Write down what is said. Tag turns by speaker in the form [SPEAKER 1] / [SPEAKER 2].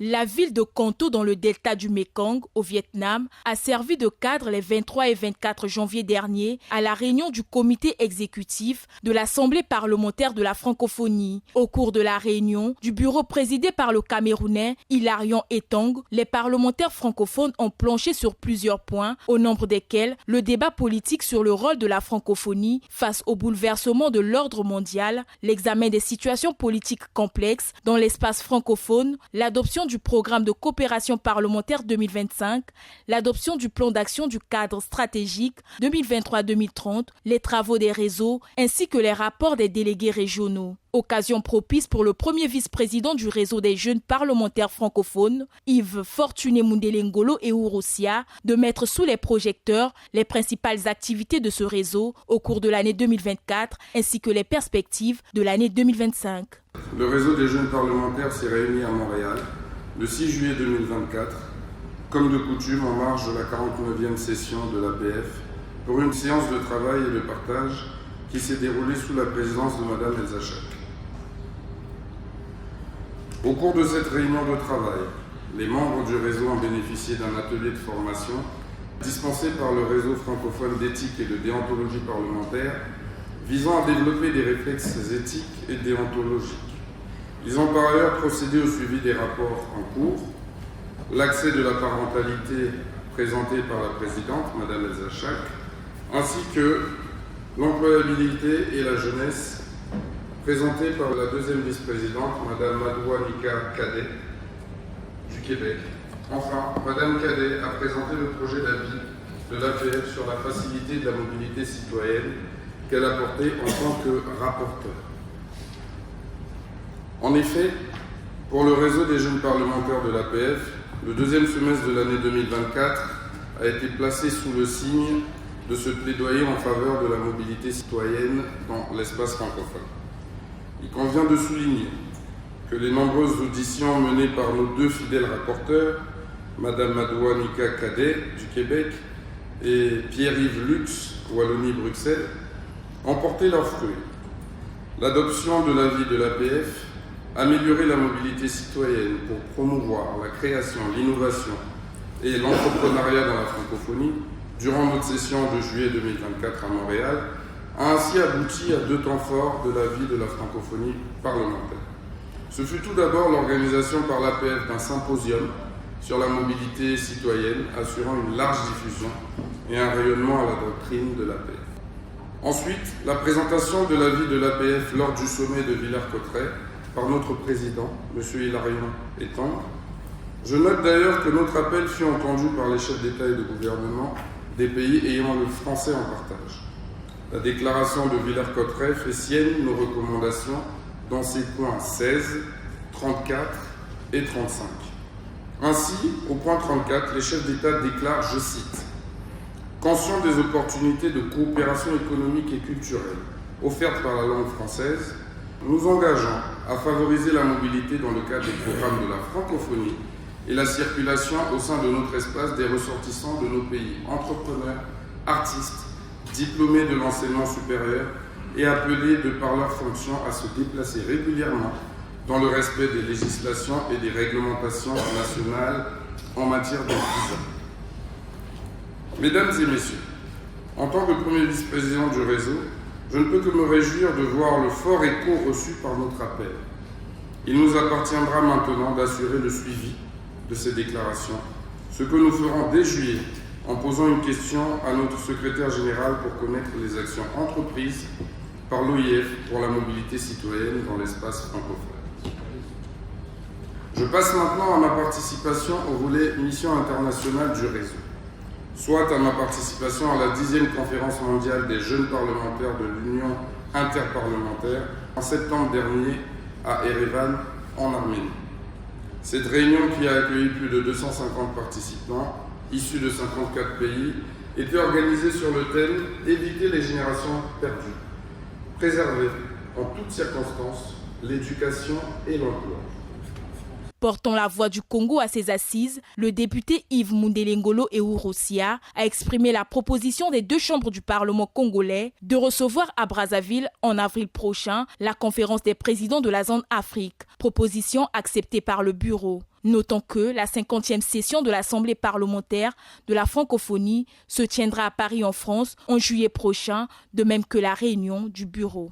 [SPEAKER 1] La ville de Kon To dans le delta du Mekong, au Vietnam, a servi de cadre les 23 et 24 janvier dernier à la réunion du comité exécutif de l'Assemblée parlementaire de la francophonie. Au cours de la réunion du bureau présidé par le Camerounais Hilarion Etong, les parlementaires francophones ont planché sur plusieurs points, au nombre desquels le débat politique sur le rôle de la francophonie face au bouleversement de l'ordre mondial, l'examen des situations politiques complexes dans l'espace francophone, l'adoption du programme de coopération parlementaire 2025, l'adoption du plan d'action du cadre stratégique 2023-2030, les travaux des réseaux ainsi que les rapports des délégués régionaux. Occasion propice pour le premier vice-président du réseau des jeunes parlementaires francophones, Yves Fortuné Mundelengolo et Ouroussia, de mettre sous les projecteurs les principales activités de ce réseau au cours de l'année 2024 ainsi que les perspectives de l'année 2025.
[SPEAKER 2] Le réseau des jeunes parlementaires s'est réuni à Montréal le 6 juillet 2024, comme de coutume en marge de la 49e session de l'APF, pour une séance de travail et de partage qui s'est déroulée sous la présidence de Mme Elsa Chac. Au cours de cette réunion de travail, les membres du réseau ont bénéficié d'un atelier de formation dispensé par le réseau francophone d'éthique et de déontologie parlementaire visant à développer des réflexes éthiques et déontologiques. Ils ont par ailleurs procédé au suivi des rapports en cours, l'accès de la parentalité présenté par la présidente, Mme Elsa Chac, ainsi que l'employabilité et la jeunesse présentée par la deuxième vice-présidente, Mme Madoua Nika Cadet, du Québec. Enfin, Mme Cadet a présenté le projet d'avis de l'APF sur la facilité de la mobilité citoyenne qu'elle a porté en tant que rapporteur. En effet, pour le réseau des jeunes parlementaires de l'APF, le deuxième semestre de l'année 2024 a été placé sous le signe de ce plaidoyer en faveur de la mobilité citoyenne dans l'espace francophone. Il convient de souligner que les nombreuses auditions menées par nos deux fidèles rapporteurs, Mme Madoua Nika Cadet du Québec et Pierre-Yves Lux, Wallonie-Bruxelles, ont porté leurs fruits. L'adoption de l'avis de l'APF, améliorer la mobilité citoyenne pour promouvoir la création, l'innovation et l'entrepreneuriat dans la francophonie, durant notre session de juillet 2024 à Montréal, a ainsi abouti à 2 temps forts de la vie de la francophonie parlementaire. Ce fut tout d'abord l'organisation par l'APF d'un symposium sur la mobilité citoyenne, assurant une large diffusion et un rayonnement à la doctrine de l'APF. Ensuite, la présentation de l'avis de l'APF lors du sommet de Villers-Cotterêts par notre président, M. Hilarion Etong. Je note d'ailleurs que notre appel fut entendu par les chefs d'État et de gouvernement des pays ayant le français en partage. La déclaration de Villers-Cotterêts fait sienne nos recommandations dans ses points 16, 34 et 35. Ainsi, au point 34, les chefs d'État déclarent, je cite, « Conscient des opportunités de coopération économique et culturelle offertes par la langue française, nous engageons à favoriser la mobilité dans le cadre des programmes de la francophonie et la circulation au sein de notre espace des ressortissants de nos pays, entrepreneurs, artistes, diplômés de l'enseignement supérieur et appelés de par leur fonction à se déplacer régulièrement dans le respect des législations et des réglementations nationales en matière de visa. » Mesdames et messieurs, en tant que premier vice-président du réseau, je ne peux que me réjouir de voir le fort écho reçu par notre appel. Il nous appartiendra maintenant d'assurer le suivi de ces déclarations, ce que nous ferons dès juillet en posant une question à notre secrétaire général pour connaître les actions entreprises par l'OIF pour la mobilité citoyenne dans l'espace francophone. Je passe maintenant à ma participation au volet mission internationale du réseau, soit à ma participation à la 10e conférence mondiale des jeunes parlementaires de l'Union interparlementaire en septembre dernier à Erevan, en Arménie. Cette réunion, qui a accueilli plus de 250 participants issus de 54 pays, était organisée sur le thème « Éviter les générations perdues, préserver en toutes circonstances l'éducation et l'emploi ».
[SPEAKER 1] Portant la voix du Congo à ses assises, le député Yves Mundelengolo Ehurossia a exprimé la proposition des deux chambres du Parlement congolais de recevoir à Brazzaville en avril prochain la conférence des présidents de la zone Afrique, proposition acceptée par le bureau. Notons que la 50e session de l'Assemblée parlementaire de la francophonie se tiendra à Paris en France en juillet prochain, de même que la réunion du bureau.